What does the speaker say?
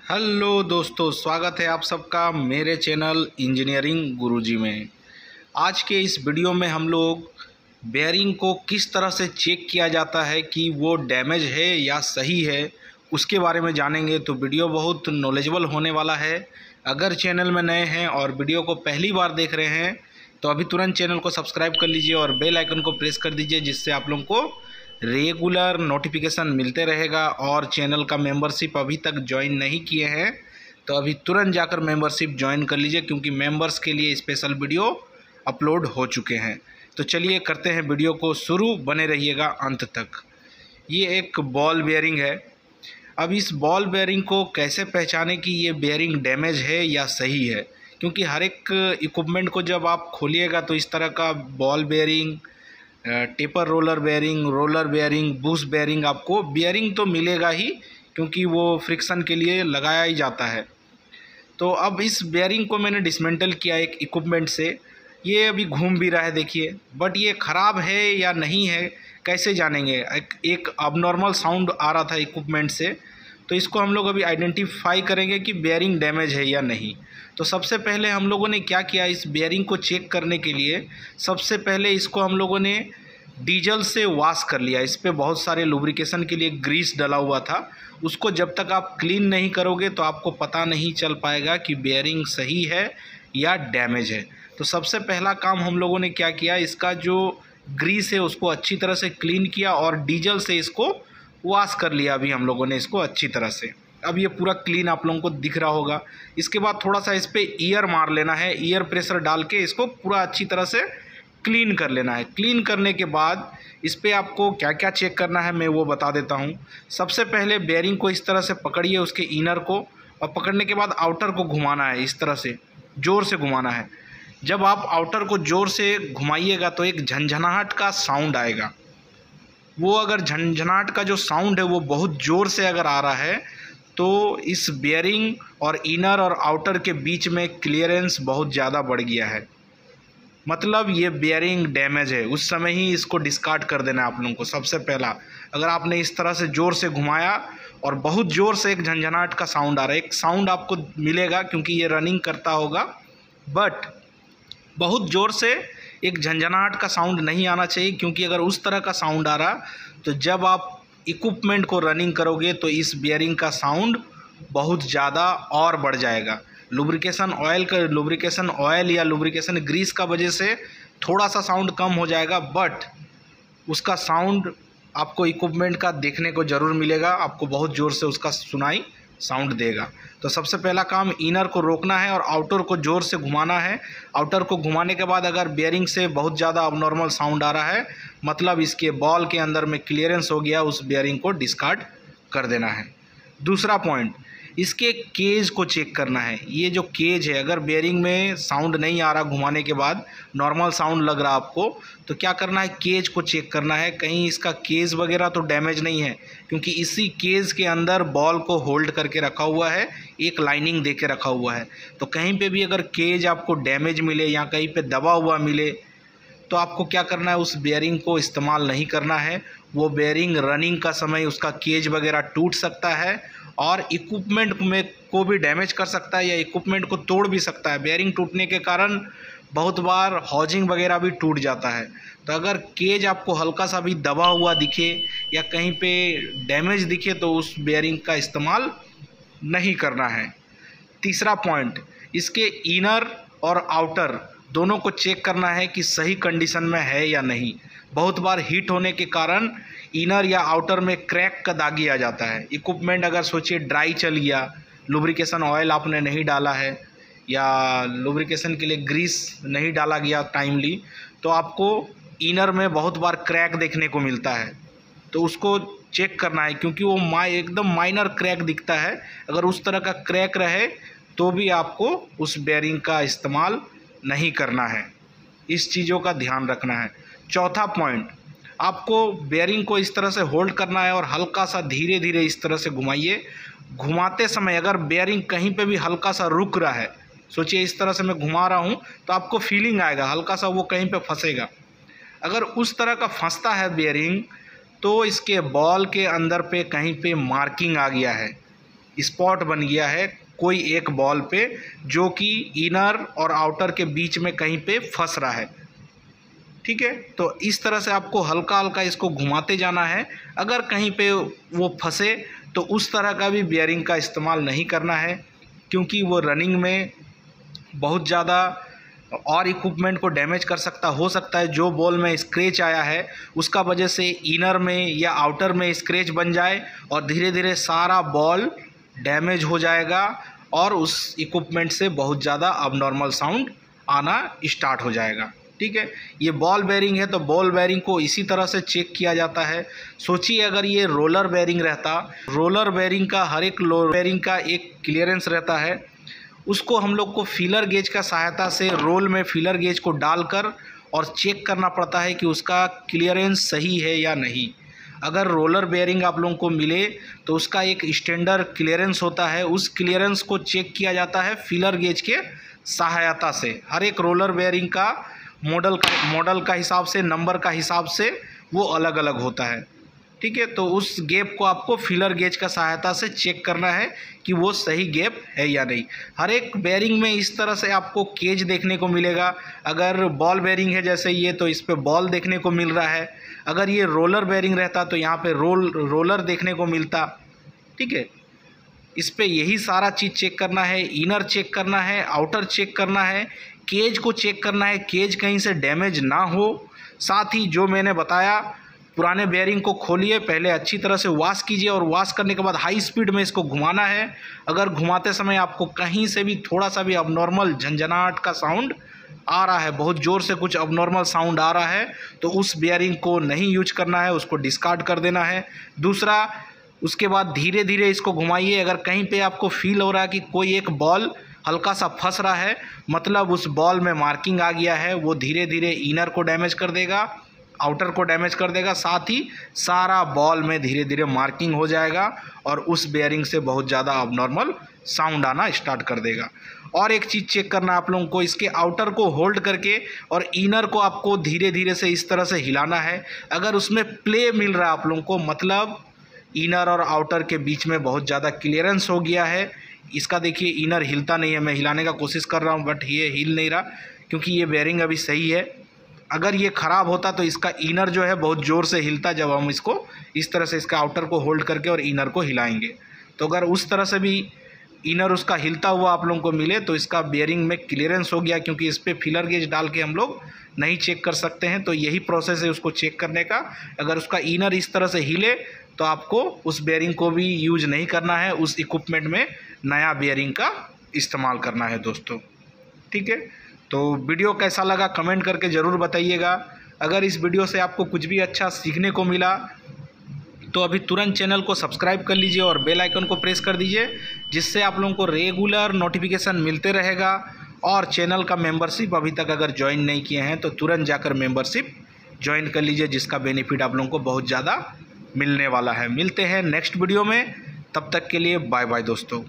Hello दोस्तों, स्वागत है आप सबका मेरे चैनल इंजीनियरिंग गुरुजी में। आज के इस वीडियो में हम लोग बेयरिंग को किस तरह से चेक किया जाता है कि वो डैमेज है या सही है, उसके बारे में जानेंगे। तो वीडियो बहुत नॉलेजेबल होने वाला है। अगर चैनल में नए हैं और वीडियो को पहली बार देख रहे हैं तो अभी तुरंत चैनल को सब्सक्राइब कर लीजिए और बेल आइकन को प्रेस कर दीजिए, जिससे आप लोगों को रेगुलर नोटिफिकेशन मिलते रहेगा। और चैनल का मेंबरशिप अभी तक ज्वाइन नहीं किए हैं तो अभी तुरंत जाकर मेंबरशिप ज्वाइन कर लीजिए, क्योंकि मेंबर्स के लिए स्पेशल वीडियो अपलोड हो चुके हैं। तो चलिए करते हैं वीडियो को शुरू, बने रहिएगा अंत तक। ये एक बॉल बेयरिंग है। अब इस बॉल बेयरिंग को कैसे पहचाने कि ये बेयरिंग डैमेज है या सही है, क्योंकि हर एक इक्विपमेंट को जब आप खोलिएगा तो इस तरह का ball bearing, taper roller bearing, boost bearing, आपको बेयरिंग तो मिलेगा ही, क्योंकि वो फ्रिक्शन के लिए लगाया ही जाता है। तो अब इस बेयरिंग को मैंने डिसमेंटल किया एक इक्विपमेंट से। ये अभी घूम भी रहा है, देखिए। बट ये ख़राब है या नहीं है कैसे जानेंगे? एक अबनॉर्मल साउंड आ रहा था इक्विपमेंट से, तो इसको हम लोग अभी आइडेंटिफाई करेंगे कि बेयरिंग डैमेज है या नहीं। तो सबसे पहले हम लोगों ने क्या किया, इस बेयरिंग को चेक करने के लिए सबसे पहले इसको हम लोगों ने डीजल से वॉश कर लिया। इस पर बहुत सारे लुब्रिकेशन के लिए ग्रीस डला हुआ था। उसको जब तक आप क्लीन नहीं करोगे तो आपको पता नहीं चल पाएगा कि बेयरिंग सही है या डैमेज है। तो सबसे पहला काम हम लोगों ने क्या किया, इसका जो ग्रीस है उसको अच्छी तरह से क्लीन किया और डीजल से इसको वॉश कर लिया अभी हम लोगों ने इसको अच्छी तरह से। अब ये पूरा क्लीन आप लोगों को दिख रहा होगा। इसके बाद थोड़ा सा इस पर ईयर मार लेना है, ईयर प्रेशर डाल के इसको पूरा अच्छी तरह से क्लीन कर लेना है। क्लीन करने के बाद इस पर आपको क्या क्या चेक करना है मैं वो बता देता हूँ। सबसे पहले बेयरिंग को इस तरह से पकड़िए, उसके इनर को, और पकड़ने के बाद आउटर को घुमाना है, इस तरह से ज़ोर से घुमाना है। जब आप आउटर को ज़ोर से घुमाइएगा तो एक झंझनाहट का साउंड आएगा। वो अगर झंझनाहट का जो साउंड है वो बहुत ज़ोर से अगर आ रहा है तो इस बेयरिंग और इनर और आउटर के बीच में क्लियरेंस बहुत ज़्यादा बढ़ गया है, मतलब ये बेयरिंग डैमेज है। उस समय ही इसको डिस्कार्ड कर देना है आप लोगों को। सबसे पहला, अगर आपने इस तरह से ज़ोर से घुमाया और बहुत ज़ोर से एक झंझनाहट का साउंड आ रहा है, एक साउंड आपको मिलेगा क्योंकि ये रनिंग करता होगा, बट बहुत ज़ोर से एक झंझनाहट का साउंड नहीं आना चाहिए, क्योंकि अगर उस तरह का साउंड आ रहा तो जब आप इक्विपमेंट को रनिंग करोगे तो इस बेयरिंग का साउंड बहुत ज़्यादा और बढ़ जाएगा। लुब्रिकेशन ऑयल या लुब्रिकेशन ग्रीस का वजह से थोड़ा सा साउंड कम हो जाएगा, बट उसका साउंड आपको इक्विपमेंट का देखने को ज़रूर मिलेगा, आपको बहुत ज़ोर से उसका सुनाई साउंड देगा। तो सबसे पहला काम इनर को रोकना है और आउटर को ज़ोर से घुमाना है। आउटर को घुमाने के बाद अगर बेयरिंग से बहुत ज़्यादा अबनॉर्मल साउंड आ रहा है, मतलब इसके बॉल के अंदर में क्लियरेंस हो गया, उस बेयरिंग को डिस्कार्ड कर देना है। दूसरा पॉइंट, इसके केज को चेक करना है। ये जो केज है, अगर बेयरिंग में साउंड नहीं आ रहा, घुमाने के बाद नॉर्मल साउंड लग रहा आपको, तो क्या करना है, केज को चेक करना है। कहीं इसका केज वगैरह तो डैमेज नहीं है, क्योंकि इसी केज के अंदर बॉल को होल्ड करके रखा हुआ है, एक लाइनिंग दे के रखा हुआ है। तो कहीं पे भी अगर केज आपको डैमेज मिले या कहीं पे दबा हुआ मिले तो आपको क्या करना है, उस बेयरिंग को इस्तेमाल नहीं करना है। वो बेयरिंग रनिंग का समय उसका केज वगैरह टूट सकता है और इक्विपमेंट में को भी डैमेज कर सकता है या इक्विपमेंट को तोड़ भी सकता है। बेयरिंग टूटने के कारण बहुत बार हाउजिंग वगैरह भी टूट जाता है। तो अगर केज आपको हल्का सा भी दबा हुआ दिखे या कहीं पे डैमेज दिखे तो उस बेयरिंग का इस्तेमाल नहीं करना है। तीसरा पॉइंट, इसके इनर और आउटर दोनों को चेक करना है कि सही कंडीशन में है या नहीं। बहुत बार हीट होने के कारण इनर या आउटर में क्रैक का दागी आ जाता है। इक्विपमेंट अगर सोचिए ड्राई चल गया, लुब्रिकेशन ऑयल आपने नहीं डाला है या लुब्रिकेशन के लिए ग्रीस नहीं डाला गया टाइमली, तो आपको इनर में बहुत बार क्रैक देखने को मिलता है। तो उसको चेक करना है, क्योंकि वो एकदम माइनर क्रैक दिखता है। अगर उस तरह का क्रैक रहे तो भी आपको उस बेयरिंग का इस्तेमाल नहीं करना है। इस चीज़ों का ध्यान रखना है। चौथा पॉइंट, आपको बेयरिंग को इस तरह से होल्ड करना है और हल्का सा धीरे धीरे इस तरह से घुमाइए। घुमाते समय अगर बेयरिंग कहीं पे भी हल्का सा रुक रहा है, सोचिए इस तरह से मैं घुमा रहा हूँ तो आपको फीलिंग आएगा हल्का सा वो कहीं पे फंसेगा। अगर उस तरह का फंसता है बेयरिंग तो इसके बॉल के अंदर पे कहीं पे मार्किंग आ गया है। स्पॉट बन गया है कोई एक बॉल पे, जो कि इनर और आउटर के बीच में कहीं पे फंस रहा है। ठीक है, तो इस तरह से आपको हल्का हल्का इसको घुमाते जाना है। अगर कहीं पे वो फंसे तो उस तरह का भी बेयरिंग का इस्तेमाल नहीं करना है, क्योंकि वो रनिंग में बहुत ज़्यादा और इक्विपमेंट को डैमेज कर सकता। हो सकता है जो बॉल में स्क्रैच आया है उसका वजह से इनर में या आउटर में स्क्रैच बन जाए और धीरे धीरे सारा बॉल डैमेज हो जाएगा और उस इक्विपमेंट से बहुत ज़्यादा अबनॉर्मल साउंड आना स्टार्ट हो जाएगा। ठीक है, ये बॉल बेयरिंग है तो बॉल बेयरिंग को इसी तरह से चेक किया जाता है। सोचिए अगर ये रोलर बेयरिंग रहता, रोलर बेयरिंग का हर एक बेयरिंग का एक क्लियरेंस रहता है, उसको हम लोग को फीलर गेज का सहायता से रोल में फीलर गेज को डालकर और चेक करना पड़ता है कि उसका क्लियरेंस सही है या नहीं। अगर रोलर बेयरिंग आप लोगों को मिले तो उसका एक स्टैंडर्ड क्लियरेंस होता है, उस क्लियरेंस को चेक किया जाता है फीलर गेज के सहायता से। हर एक रोलर बेयरिंग का मॉडल का हिसाब से, नंबर का हिसाब से वो अलग अलग होता है। ठीक है, तो उस गैप को आपको फीलर गेज का सहायता से चेक करना है कि वो सही गैप है या नहीं। हर एक बेयरिंग में इस तरह से आपको केज देखने को मिलेगा। अगर बॉल बेयरिंग है जैसे ये, तो इस पे बॉल देखने को मिल रहा है। अगर ये रोलर बेयरिंग रहता तो यहाँ पे रोलर देखने को मिलता। ठीक है, इस पे यही सारा चीज़ चेक करना है। इनर चेक करना है, आउटर चेक करना है, केज को चेक करना है, केज कहीं से डैमेज ना हो। साथ ही जो मैंने बताया, पुराने बेयरिंग को खोलिए, पहले अच्छी तरह से वॉश कीजिए और वॉश करने के बाद हाई स्पीड में इसको घुमाना है। अगर घुमाते समय आपको कहीं से भी थोड़ा सा भी अबनॉर्मल झंझनाहट का साउंड आ रहा है, बहुत ज़ोर से कुछ अबनॉर्मल साउंड आ रहा है, तो उस बेयरिंग को नहीं यूज करना है, उसको डिस्कार्ड कर देना है। दूसरा, उसके बाद धीरे धीरे इसको घुमाइए। अगर कहीं पे आपको फील हो रहा है कि कोई एक बॉल हल्का सा फंस रहा है, मतलब उस बॉल में मार्किंग आ गया है, वो धीरे धीरे इनर को डैमेज कर देगा, आउटर को डैमेज कर देगा, साथ ही सारा बॉल में धीरे धीरे मार्किंग हो जाएगा और उस बेयरिंग से बहुत ज़्यादा अबनॉर्मल साउंड आना स्टार्ट कर देगा। और एक चीज़ चेक करना आप लोगों को, इसके आउटर को होल्ड करके और इनर को आपको धीरे धीरे से इस तरह से हिलाना है। अगर उसमें प्ले मिल रहा है आप लोगों को, मतलब इनर और आउटर के बीच में बहुत ज़्यादा क्लियरेंस हो गया है। इसका देखिए इनर हिलता नहीं है, मैं हिलाने का कोशिश कर रहा हूँ बट ये हिल नहीं रहा, क्योंकि ये बेयरिंग अभी सही है। अगर ये ख़राब होता तो इसका इनर जो है बहुत ज़ोर से हिलता, जब हम इसको इस तरह से इसका आउटर को होल्ड करके और इनर को हिलाएंगे। तो अगर उस तरह से भी इनर उसका हिलता हुआ आप लोगों को मिले तो इसका बेयरिंग में क्लियरेंस हो गया, क्योंकि इस पर फीलर गेज डाल के हम लोग नहीं चेक कर सकते हैं। तो यही प्रोसेस है उसको चेक करने का। अगर उसका इनर इस तरह से हिले तो आपको उस बेयरिंग को भी यूज नहीं करना है, उस इक्विपमेंट में नया बेयरिंग का इस्तेमाल करना है दोस्तों। ठीक है, तो वीडियो कैसा लगा कमेंट करके ज़रूर बताइएगा। अगर इस वीडियो से आपको कुछ भी अच्छा सीखने को मिला तो अभी तुरंत चैनल को सब्सक्राइब कर लीजिए और बेल आइकन को प्रेस कर दीजिए, जिससे आप लोगों को रेगुलर नोटिफिकेशन मिलते रहेगा। और चैनल का मेंबरशिप अभी तक अगर ज्वाइन नहीं किए हैं तो तुरंत जाकर मेंबरशिप ज्वाइन कर लीजिए, जिसका बेनिफिट आप लोगों को बहुत ज़्यादा मिलने वाला है। मिलते हैं नेक्स्ट वीडियो में, तब तक के लिए बाय बाय दोस्तों।